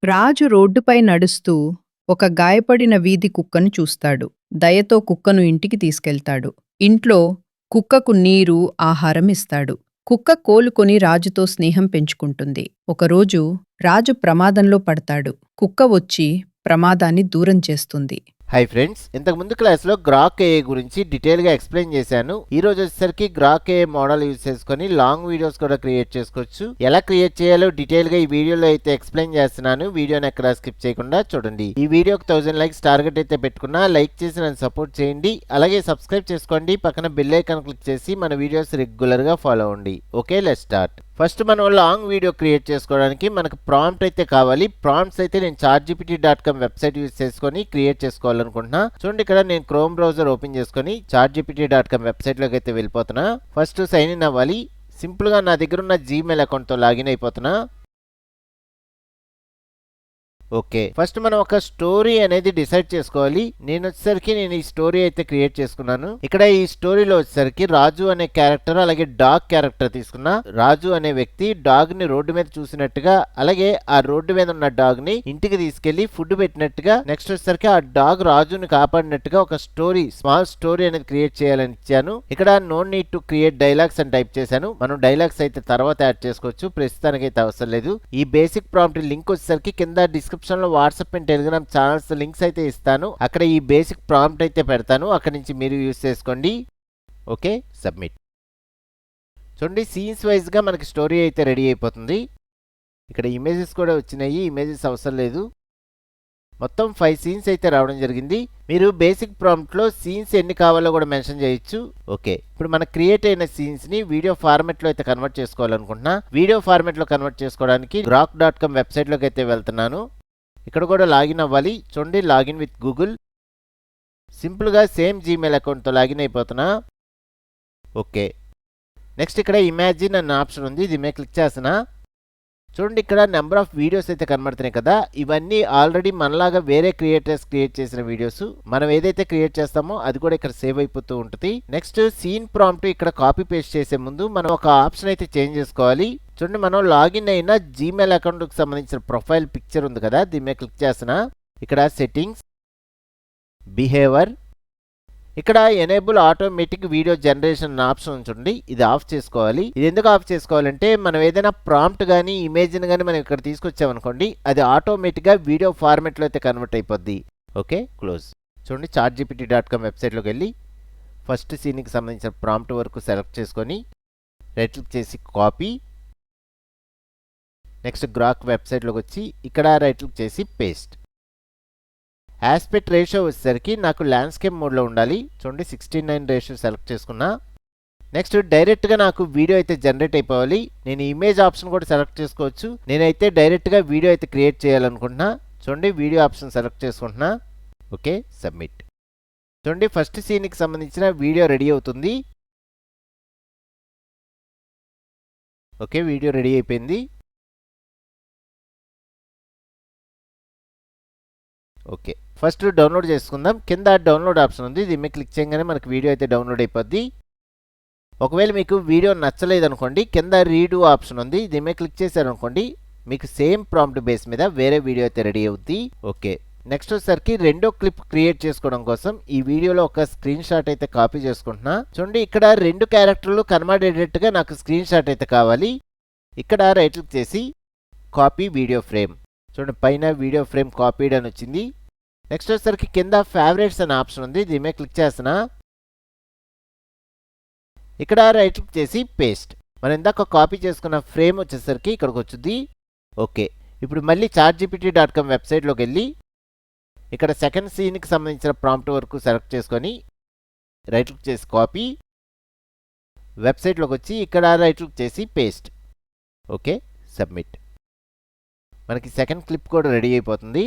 రాజు రోడ్డుపై నడుస్తూ ఒక గాయపడిన వీధి కుక్కను చూస్తాడు. దయతో కుక్కను ఇంటికి తీసుకెళ్తాడు. ఇంట్లో కుక్కకు నీరు, ఆహారం ఇస్తాడు. కుక్క కోలుకొని రాజుతో స్నేహం పెంచుకుంటుంది. ఒకరోజు రాజు ప్రమాదంలో పడతాడు. కుక్క వచ్చి ప్రమాదాన్ని దూరం చేస్తుంది. హాయ్ ఫ్రెండ్స్, ఇంతకు ముందు క్లాస్లో గ్రాక్ ఏఐ గురించి డీటెయిల్గా ఎక్స్ప్లెయిన్ చేశాను. ఈ రోజు వచ్చేసరికి గ్రాక్ ఏఐ మోడల్ యూజ్ చేసుకొని లాంగ్ వీడియోస్ కూడా క్రియేట్ చేసుకోవచ్చు. ఎలా క్రియేట్ చేయాలో డీటెయిల్గా ఈ వీడియోలో అయితే ఎక్స్ప్లెయిన్ చేస్తున్నాను. వీడియోని ఎక్కడ స్కిప్ చేయకుండా చూడండి. ఈ వీడియోకి 1000 లైక్స్ టార్గెట్ అయితే పెట్టుకున్నా, లైక్ చేసి నన్ను సపోర్ట్ చేయండి. అలాగే సబ్స్క్రైబ్ చేసుకోండి. పక్కన బెల్ ఐకాన్ క్లిక్ చేసి మన వీడియోస్ రెగ్యులర్గా ఫాలో అవ్వండి. Okay, let's start. ఫస్ట్ మనం లాంగ్ వీడియో క్రియేట్ చేసుకోవడానికి మనకు ప్రాంప్ట్ అయితే కావాలి. ప్రాంప్ట్స్ అయితే నేను chartgpt.com వెబ్సైట్ యూజ్ చేసుకొని క్రియేట్ చేసుకోవాలనుకుంటున్నా. చూడండి, ఇక్కడ నేను క్రోమ్ బ్రౌజర్ ఓపెన్ చేసుకొని chartgpt.com వెబ్సైట్ లోకి అయితే వెళ్ళిపోతున్నా. ఫస్ట్ సైన్ ఇన్ అవ్వాలి. సింపుల్ గా నా దగ్గర ఉన్న జీమెయిల్ అకౌంట్ తో లాగిన్ అయిపోతున్నా. ఓకే, ఫస్ట్ మనం ఒక స్టోరీ అనేది డిసైడ్ చేసుకోవాలి. నేను ఈ స్టోరీ అయితే క్రియేట్ చేసుకున్నాను. ఇక్కడ ఈ స్టోరీలో వచ్చేసరికి రాజు అనే క్యారెక్టర్, అలాగే డాగ్ క్యారెక్టర్ తీసుకున్నా. రాజు అనే వ్యక్తి డాగ్ ని రోడ్డు మీద చూసినట్టుగా, అలాగే ఆ రోడ్డు మీద ఉన్న డాగ్ ని ఇంటికి తీసుకెళ్లి ఫుడ్ పెట్టినట్టుగా, నెక్స్ట్ వచ్చేసరికి ఆ డాగ్ రాజుని కాపాడినట్టుగా ఒక స్టోరీ, స్మాల్ స్టోరీ అనేది క్రియేట్ చేయాలని ఇచ్చాను. ఇక్కడ no need to create dialogues అని టైప్ చేశాను. మనం డైలాగ్స్ అయితే తర్వాత యాడ్ చేసుకోవచ్చు, ప్రస్తుతానికి అయితే అవసరం లేదు. ఈ బేసిక్ ప్రాంప్ట్ లింక్ వచ్చేసరికి కింద డిస్క్రిప్షన్ లో WhatsApp and Telegram channels links అయితే ఇస్తాను. అక్కడ ఈ బేసిక్ ప్రాంప్ట్ అయితే పెడతాను, అక్కడ నుంచి మీరు యూజ్ చేసుకోండి. Okay, submit. చూడండి, సీన్స్ వైజ్ గా మనకి స్టోరీ అయితే రెడీ అయిపోతుంది. ఇక్కడ ఇమేజెస్ కూడా వచ్చినాయి. ఇమేజెస్ అవసరం లేదు. మొత్తం 5 సీన్స్ అయితే రావడం జరిగింది. మీరు బేసిక్ ప్రాంప్ట్ లో సీన్స్ ఎన్ని కావాలో కూడా మెన్షన్ చేయొచ్చు. ఓకే, ఇప్పుడు మనకు క్రియేట్ అయిన సీన్స్ ని వీడియో ఫార్మాట్ లో అయితే కన్వర్ట్ చేసుకోవాలనుకుంటున్నా. వీడియో ఫార్మాట్ లో కన్వర్ట్ చేసుకోవడానికి grok.com వెబ్సైట్ లోకి అయితే వెళ్తున్నాను. ఇక్కడ కూడా లాగిన్ అవ్వాలి. చూడండి, లాగిన్ విత్ గూగుల్. సింపుల్ గా సేమ్ జీమెయిల్ అకౌంట్ తో లాగిన్ అయిపోతున్నా. ఓకే, నెక్స్ట్ ఇక్కడ ఇమాజిన్ అన్న ఆప్షన్ ఉంది, దీని మీద క్లిక్ చేస్తున్నా. చూడండి, ఇక్కడ నెంబర్ ఆఫ్ వీడియోస్ అయితే కనబడుతున్నాయి కదా. ఇవన్నీ ఆల్రెడీ మనలాగా వేరే క్రియేటర్స్ క్రియేట్ చేసిన వీడియోస్. మనం ఏదైతే క్రియేట్ చేస్తామో అది కూడా ఇక్కడ సేవ్ అయిపోతూ ఉంటుంది. నెక్స్ట్ సీన్ ప్రాంప్ట్ ఇక్కడ కాపీ పేస్ట్ చేసే ముందు మనం ఒక ఆప్షన్ అయితే చేంజ్ చేసుకోవాలి. చూడండి, మనం లాగిన్ అయిన జీమెయిల్ అకౌంట్ కి సంబంధించిన ప్రొఫైల్ పిక్చర్ ఉంది కదా, దీని మీద క్లిక్ చేస్తున్నా. ఇక్కడ సెట్టింగ్స్, బిహేవియర్, ఇక్కడ enable automatic video generation option ఉంచండి. ఇది ఆఫ్ చేసుకోవాలి. ఇది ఎందుకు ఆఫ్ చేసుకోవాలంటే మనం ఏదైనా ప్రాంప్ట్ కానీ ఇమేజ్ కానీ మనం ఇక్కడ తీసుకొచ్చామనుకోండి, అది ఆటోమేటిక్గా వీడియో ఫార్మాట్లో అయితే కన్వర్ట్ అయిపోద్ది. Okay, close. చూడండి, chartgpt.com వెబ్సైట్లోకి వెళ్ళి ఫస్ట్ సీన్కి సంబంధించిన ప్రాంప్ట్ వరకు సెలెక్ట్ చేసుకొని రైట్ క్లిక్ చేసి కాపీ. నెక్స్ట్ గ్రాక్ వెబ్సైట్లోకి వచ్చి ఇక్కడ రైట్ క్లిక్ చేసి పేస్ట్. ఆస్పెక్ట్ రేషియో వచ్చేసరికి నాకు ల్యాండ్స్కేప్ మోడ్లో ఉండాలి. చూడండి, 16:9 రేషియో సెలెక్ట్ చేసుకున్నా. నెక్స్ట్ డైరెక్ట్గా నాకు వీడియో అయితే జనరేట్ అయిపోవాలి. నేను ఇమేజ్ ఆప్షన్ కూడా సెలెక్ట్ చేసుకోవచ్చు. నేనైతే డైరెక్ట్గా వీడియో అయితే క్రియేట్ చేయాలనుకుంటున్నా. చూడండి, వీడియో ఆప్షన్ సెలెక్ట్ చేసుకుంటున్నా. Okay, submit. చూడండి, ఫస్ట్ సీన్కి సంబంధించిన వీడియో రెడీ అవుతుంది. ఓకే, వీడియో రెడీ అయిపోయింది. ఓకే, ఫస్ట్ డౌన్లోడ్ చేసుకుందాం. కింద డౌన్లోడ్ ఆప్షన్ ఉంది, దీని మీద క్లిక్ చేయగానే మనకు వీడియో అయితే డౌన్లోడ్ అయిపోద్ది. ఒకవేళ మీకు వీడియో నచ్చలేదు అనుకోండి, కింద రీడూ ఆప్షన్ ఉంది, దీని మీద క్లిక్ చేశారనుకోండి, మీకు సేమ్ ప్రాంప్ట్ బేస్ మీద వేరే వీడియో అయితే రెడీ అవుద్ది. ఓకే, నెక్స్ట్ వచ్చేసరికి రెండో క్లిప్ క్రియేట్ చేసుకోవడం కోసం ఈ వీడియోలో ఒక స్క్రీన్ షాట్ అయితే కాపీ చేసుకుంటున్నా. చూడండి, ఇక్కడ 2 క్యారెక్టర్లు కనబడేటట్టుగా నాకు స్క్రీన్ షాట్ అయితే కావాలి. ఇక్కడ రైట్ క్లిక్ చేసి కాపీ వీడియో ఫ్రేమ్. చూడండి, పైన వీడియో ఫ్రేమ్ కాపీడ్ అని వచ్చింది. నెక్స్ట్ వచ్చేసరికి కింద ఫేవరెట్స్ అనే ఆప్షన్ ఉంది, దీని మీద క్లిక్ చేస్తున్నా. ఇక్కడ రైట్ క్లిక్ చేసి పేస్ట్. మనం ఇందాక కాపీ చేసుకున్న ఫ్రేమ్ వచ్చేసరికి ఇక్కడికి వచ్చింది. ఓకే, ఇప్పుడు మళ్ళీ chartgpt.com వెబ్సైట్లోకి వెళ్ళి ఇక్కడ సెకండ్ సీన్కి సంబంధించిన ప్రాంప్ట్ వరకు సెలెక్ట్ చేసుకొని రైట్ క్లిక్ చేసి కాపీ, వెబ్సైట్లోకి వచ్చి ఇక్కడ రైట్ క్లిక్ చేసి పేస్ట్. Okay, submit. మనకి సెకండ్ క్లిప్ కూడా రెడీ అయిపోతుంది.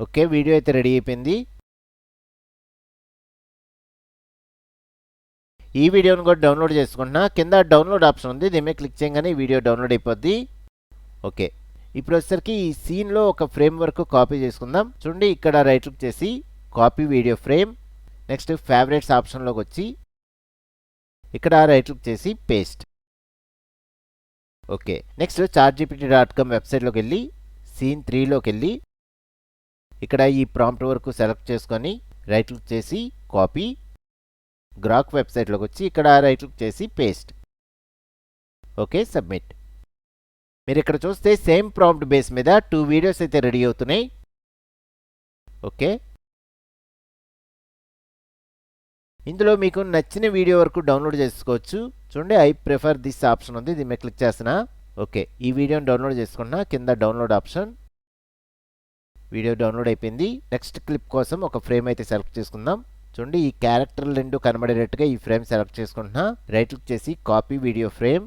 ఓకే, వీడియో అయితే రెడీ అయిపోయింది. ఈ వీడియోని కూడా డౌన్లోడ్ చేసుకుంటున్నా. కింద డౌన్లోడ్ ఆప్షన్ ఉంది, దీని మీద క్లిక్ చేయగానే వీడియో డౌన్లోడ్ అయిపోద్ది. ఓకే, ఇప్పుడు వచ్చేసరికి ఈ సీన్లో ఒక ఫ్రేమ్ వరకు కాపీ చేసుకుందాం. చూడండి, ఇక్కడ రైట్ క్లిక్ చేసి copy video frame. Next favourites ఆప్షన్లోకి వచ్చి ఇక్కడ రైట్ క్లిక్ చేసి పేస్ట్. ఓకే, నెక్స్ట్ chartgpt.com వెబ్సైట్లోకి వెళ్ళి సీన్ 3లోకి వెళ్ళి ఇక్కడ ఈ ప్రాంప్ట్ వరకు సెలెక్ట్ చేసుకొని రైట్ క్లిక్ చేసి కాపీ, గ్రాక్ వెబ్సైట్లోకి వచ్చి ఇక్కడ రైట్ క్లిక్ చేసి పేస్ట్. Okay, submit. మీరు ఇక్కడ చూస్తే సేమ్ ప్రాంప్ట్ బేస్ మీద 2 వీడియోస్ అయితే రెడీ అవుతున్నాయి. ఓకే, ఇందులో మీకు నచ్చిన వీడియో వరకు డౌన్లోడ్ చేసుకోవచ్చు. చూడండి, ఐ ప్రిఫర్ దిస్ ఆప్షన్ ఉంది, దీని మీద క్లిక్ చేస్తున్నా. ఓకే, ఈ వీడియోని డౌన్లోడ్ చేసుకున్నా. కింద డౌన్లోడ్ ఆప్షన్, వీడియో డౌన్లోడ్ అయిపోయింది. నెక్స్ట్ క్లిప్ కోసం ఒక ఫ్రేమ్ అయితే సెలెక్ట్ చేసుకుందాం. చూడండి, ఈ క్యారెక్టర్లు 2 కనబడేటట్టుగా ఈ ఫ్రేమ్ సెలెక్ట్ చేసుకుంటున్నా. రైట్ క్లిక్ చేసి కాపీ వీడియో ఫ్రేమ్,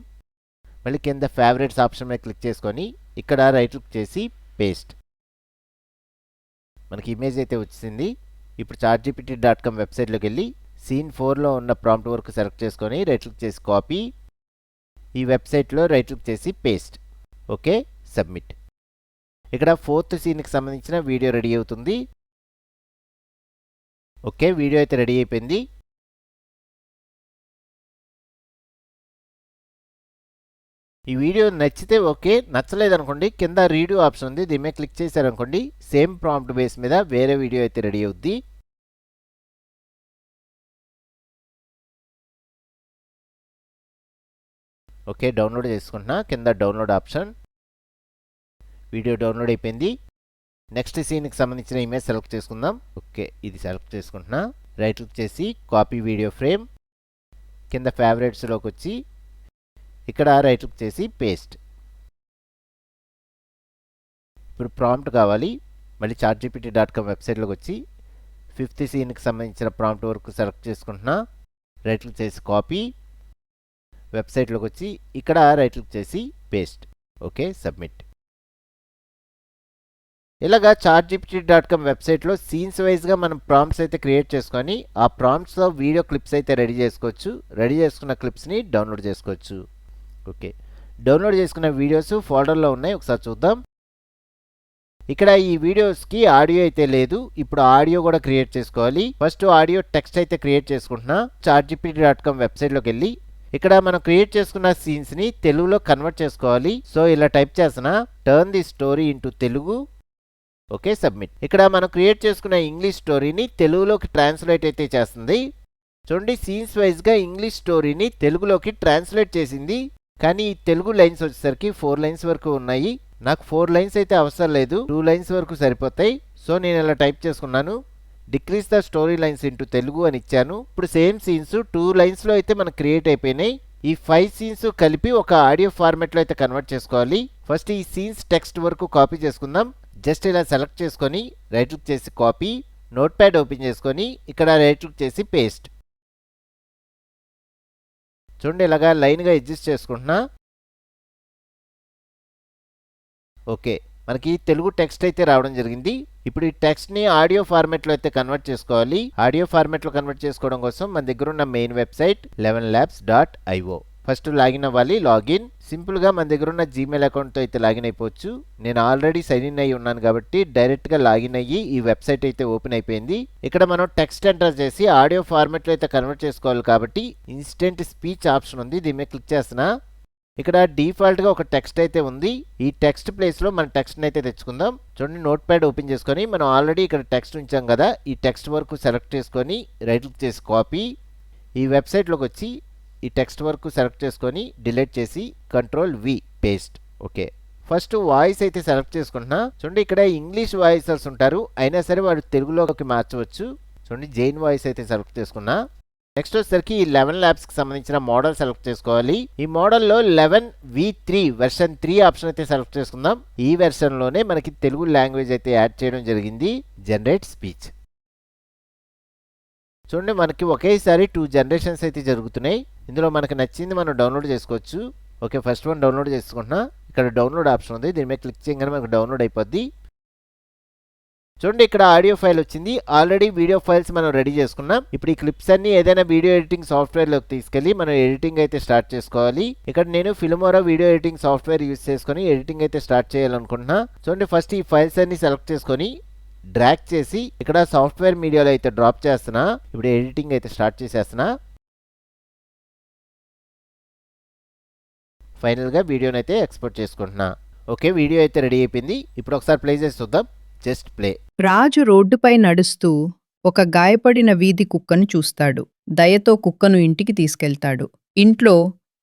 మళ్ళీ కింద ఫేవరెట్స్ ఆప్షన్ మీద క్లిక్ చేసుకొని ఇక్కడ రైట్ క్లిక్ చేసి పేస్ట్. మనకి ఇమేజ్ అయితే వచ్చింది. ఇప్పుడు chartgpt.com వెబ్సైట్లోకి వెళ్ళి సీన్ 4లో ఉన్న ప్రాంప్ట్ వరకు సెలెక్ట్ చేసుకొని రైట్ క్లిక్ చేసి కాపీ, ఈ వెబ్సైట్లో రైట్ క్లిక్ చేసి పేస్ట్. Okay, submit. ఇక్కడ 4th సీన్కి సంబంధించిన వీడియో రెడీ అవుతుంది. ఓకే, వీడియో అయితే రెడీ అయిపోయింది. ఈ వీడియో నచ్చితే ఓకే, నచ్చలేదనుకోండి కింద రీడూ ఆప్షన్ ఉంది, దీని మీద క్లిక్ చేశారనుకోండి సేమ్ ప్రాంప్ట్ బేస్ మీద వేరే వీడియో అయితే రెడీ అవుద్ది. ఓకే, డౌన్లోడ్ చేసుకుంటున్నా. కింద డౌన్లోడ్ ఆప్షన్, వీడియో డౌన్లోడ్ అయిపోయింది. నెక్స్ట్ సీన్కి సంబంధించిన ఇమేజ్ సెలెక్ట్ చేసుకుందాం. ఓకే, ఇది సెలెక్ట్ చేసుకుంటున్నా. రైట్ క్లిక్ చేసి కాపీ వీడియో ఫ్రేమ్, కింద ఫేవరెట్స్లోకి వచ్చి ఇక్కడ రైట్ క్లిక్ చేసి పేస్ట్. ఇప్పుడు ప్రాంప్ట్ కావాలి. మళ్ళీ chartgpt.com వెబ్సైట్లోకి వచ్చి 5th సీన్కి సంబంధించిన ప్రాంప్ట్ వరకు సెలెక్ట్ చేసుకుంటున్నా. రైట్ క్లిక్ చేసి కాపీ, వెబ్సైట్లోకి వచ్చి ఇక్కడ రైట్ క్లిక్ చేసి పేస్ట్. Okay, submit. ఇలాగా chartgpt.com వెబ్సైట్లో సీన్స్ వైజ్గా మనం ప్రాంప్ట్స్ అయితే క్రియేట్ చేసుకొని ఆ ప్రాంప్ట్స్లో వీడియో క్లిప్స్ అయితే రెడీ చేసుకోవచ్చు. రెడీ చేసుకున్న క్లిప్స్ని డౌన్లోడ్ చేసుకోవచ్చు. ఓకే, డౌన్లోడ్ చేసుకున్న వీడియోస్ ఫోల్డర్లో ఉన్నాయి, ఒకసారి చూద్దాం. ఇక్కడ ఈ వీడియోస్కి ఆడియో అయితే లేదు. ఇప్పుడు ఆడియో కూడా క్రియేట్ చేసుకోవాలి. ఫస్ట్ ఆడియో టెక్స్ట్ అయితే క్రియేట్ చేసుకుంటున్నా. chartgpt.com వెబ్సైట్లోకి వెళ్ళి ఇక్కడ మనం క్రియేట్ చేసుకున్న సీన్స్ని తెలుగులో కన్వర్ట్ చేసుకోవాలి. సో ఇలా టైప్ చేస్తున్నా, turn the story into Telugu. Okay, submit. ఇక్కడ మనం క్రియేట్ చేసుకున్న ఇంగ్లీష్ స్టోరీని తెలుగులోకి ట్రాన్స్లేట్ అయితే చేస్తుంది. చూడండి, సీన్స్ వైజ్గా ఇంగ్లీష్ స్టోరీని తెలుగులోకి ట్రాన్స్లేట్ చేసింది. కానీ ఈ తెలుగు లైన్స్ వచ్చేసరికి 4 లైన్స్ వరకు ఉన్నాయి. నాకు 4 లైన్స్ అయితే అవసరం లేదు, 2 లైన్స్ వరకు సరిపోతాయి. సో నేను ఇలా టైప్ చేసుకున్నాను, decrease the story lines into Telugu అని ఇచ్చాను. ఇప్పుడు సేమ్ సీన్స్ 2 లైన్స్లో అయితే మనకు క్రియేట్ అయిపోయినాయి. ఈ 5 సీన్స్ కలిపి ఒక ఆడియో ఫార్మాట్లో అయితే కన్వర్ట్ చేసుకోవాలి. ఫస్ట్ ఈ సీన్స్ టెక్స్ట్ వరకు కాపీ చేసుకుందాం. జస్ట్ ఇలా సెలెక్ట్ చేసుకొని రైట్ క్లిక్ చేసి కాపీ, నోట్ ప్యాడ్ ఓపెన్ చేసుకొని ఇక్కడ రైట్ క్లిక్ చేసి పేస్ట్. చూడండి, ఇలాగా లైన్గా అడ్జస్ట్ చేసుకుంటున్నా. ఓకే, మనకి తెలుగు టెక్స్ట్ అయితే రావడం జరిగింది. ఇప్పుడు ఈ టెక్స్ట్ని ఆడియో ఫార్మాట్లో అయితే కన్వర్ట్ చేసుకోవాలి. ఆడియో ఫార్మాట్లో కన్వర్ట్ చేసుకోవడం కోసం మన దగ్గర ఉన్న main website 11labs.io. First login అవ్వాలి. లాగిన్ సింపుల్గా మన దగ్గర ఉన్న జీమెయిల్ అకౌంట్తో అయితే లాగిన్ అయిపోవచ్చు. నేను ఆల్రెడీ సైన్ ఇన్ అయ్యి ఉన్నాను కాబట్టి డైరెక్ట్గా లాగిన్ అయ్యి ఈ వెబ్సైట్ అయితే ఓపెన్ అయిపోయింది. ఇక్కడ మనం టెక్స్ట్ ఎంటర్ చేసి ఆడియో ఫార్మాట్లో అయితే కన్వర్ట్ చేసుకోవాలి కాబట్టి ఇన్స్టెంట్ స్పీచ్ ఆప్షన్ ఉంది, దీని మీద క్లిక్ చేస్తున్నా. ఇక్కడ డిఫాల్ట్గా ఒక టెక్స్ట్ అయితే ఉంది. ఈ టెక్స్ట్ ప్లేస్లో మన టెక్స్ట్ని అయితే తెచ్చుకుందాం. చూడండి, నోట్ ప్యాడ్ ఓపెన్ చేసుకొని మనం ఆల్రెడీ ఇక్కడ టెక్స్ట్ ఉంచాం కదా, ఈ టెక్స్ట్ వరకు సెలెక్ట్ చేసుకొని రైట్ క్లిక్ చేసి కాపీ, ఈ వెబ్సైట్లోకి వచ్చి ఈ టెక్స్ట్ వరకు సెలెక్ట్ చేసుకొని డిలీట్ చేసి Ctrl+V paste. Okay, first voice అయితే సెలెక్ట్ చేసుకుంటున్నా. చూడండి, ఇక్కడ ఇంగ్లీష్ వాయిసర్స్ ఉంటారు, అయినా సరే వాడు తెలుగులోకి మార్చవచ్చు. చూడండి, జైన్ వాయిస్ అయితే సెలెక్ట్ చేసుకున్నా. నెక్స్ట్ వచ్చేసరికి ఈ 11 ల్యాబ్స్కి సంబంధించిన మోడల్ సెలెక్ట్ చేసుకోవాలి. ఈ మోడల్లో 11v3 వెర్షన్ 3 ఆప్షన్ అయితే సెలెక్ట్ చేసుకుందాం. ఈ వెర్షన్లోనే మనకి తెలుగు లాంగ్వేజ్ అయితే యాడ్ చేయడం జరిగింది, జనరేట్ స్పీచ్. చూడండి, మనకి ఒకేసారి 2 జనరేషన్స్ అయితే జరుగుతున్నాయి. ఇందులో మనకు నచ్చింది మనం డౌన్లోడ్ చేసుకోవచ్చు. ఓకే, ఫస్ట్ వన్ డౌన్లోడ్ చేసుకుంటున్నా. ఇక్కడ డౌన్లోడ్ ఆప్షన్ ఉంది, దీని మీద క్లిక్ చేయగానే మనకు డౌన్లోడ్ అయిపోద్ది. చూడండి, ఇక్కడ ఆడియో ఫైల్ వచ్చింది. ఆల్రెడీ వీడియో ఫైల్స్ మనం రెడీ చేసుకున్నాం. ఇప్పుడు ఈ క్లిప్స్ అన్ని ఏదైనా వీడియో ఎడిటింగ్ సాఫ్ట్వేర్లోకి తీసుకెళ్ళి మనం ఎడిటింగ్ అయితే స్టార్ట్ చేసుకోవాలి. ఇక్కడ నేను Filmora video editing software use చేసుకొని ఎడిటింగ్ అయితే స్టార్ట్ చేయాలనుకుంటున్నా. చూడండి, ఫస్ట్ ఈ ఫైల్స్ అన్ని సెలెక్ట్ చేసుకొని డ్రాగ్ చేసి ఇక్కడ సాఫ్ట్వేర్ మీడియాలో అయితే డ్రాప్ చేస్తున్నా. ఇప్పుడు ఎడిటింగ్ అయితే స్టార్ట్ చేసేస్తున్నా. ఫైనల్గా వీడియోని అయితే ఎక్స్పోర్ట్ చేసుకుంటున్నా. ఓకే, వీడియో అయితే రెడీ అయిపోయింది. ఇప్పుడు ఒకసారి ప్లే చేసి చూద్దాం. Just play. రాజు రోడ్డుపై నడుస్తూ ఒక గాయపడిన వీధి కుక్కను చూస్తాడు. దయతో కుక్కను ఇంటికి తీసుకెళ్తాడు. ఇంట్లో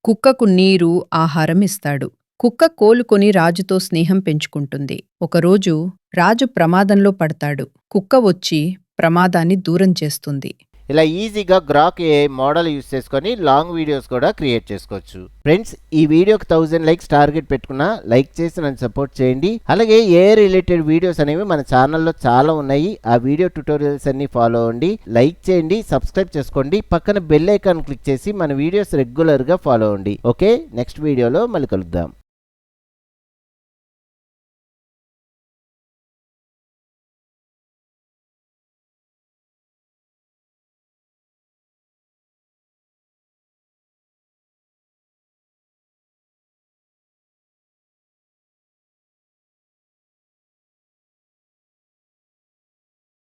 కుక్కకు నీరు, ఆహారం ఇస్తాడు. కుక్క కోలుకొని రాజుతో స్నేహం పెంచుకుంటుంది. ఒకరోజు రాజు ప్రమాదంలో పడతాడు. కుక్క వచ్చి ప్రమాదాన్ని దూరం చేస్తుంది. ఇలా ఈజీగా గ్రాక్ AI మోడల్ యూస్ చేసుకొని లాంగ్ వీడియోస్ కూడా క్రియేట్ చేసుకోవచ్చు. ఫ్రెండ్స్, ఈ వీడియోకి 1000 లైక్స్ టార్గెట్ పెట్టుకున్నా లైక్ చేసి నన్ను సపోర్ట్ చేయండి. అలాగే AI రిలేటెడ్ వీడియోస్ అనేవి మన ఛానల్లో చాలా ఉన్నాయి. ఆ వీడియో ట్యుటోరియల్స్ అన్ని ఫాలో అవ్వండి, లైక్ చేయండి, సబ్స్క్రైబ్ చేసుకోండి, పక్కన బెల్ ఐకాన్ క్లిక్ చేసి మన వీడియోస్ రెగ్యులర్గా ఫాలో అవ్వండి. ఓకే, నెక్స్ట్ వీడియోలో మళ్ళీ కలుద్దాం.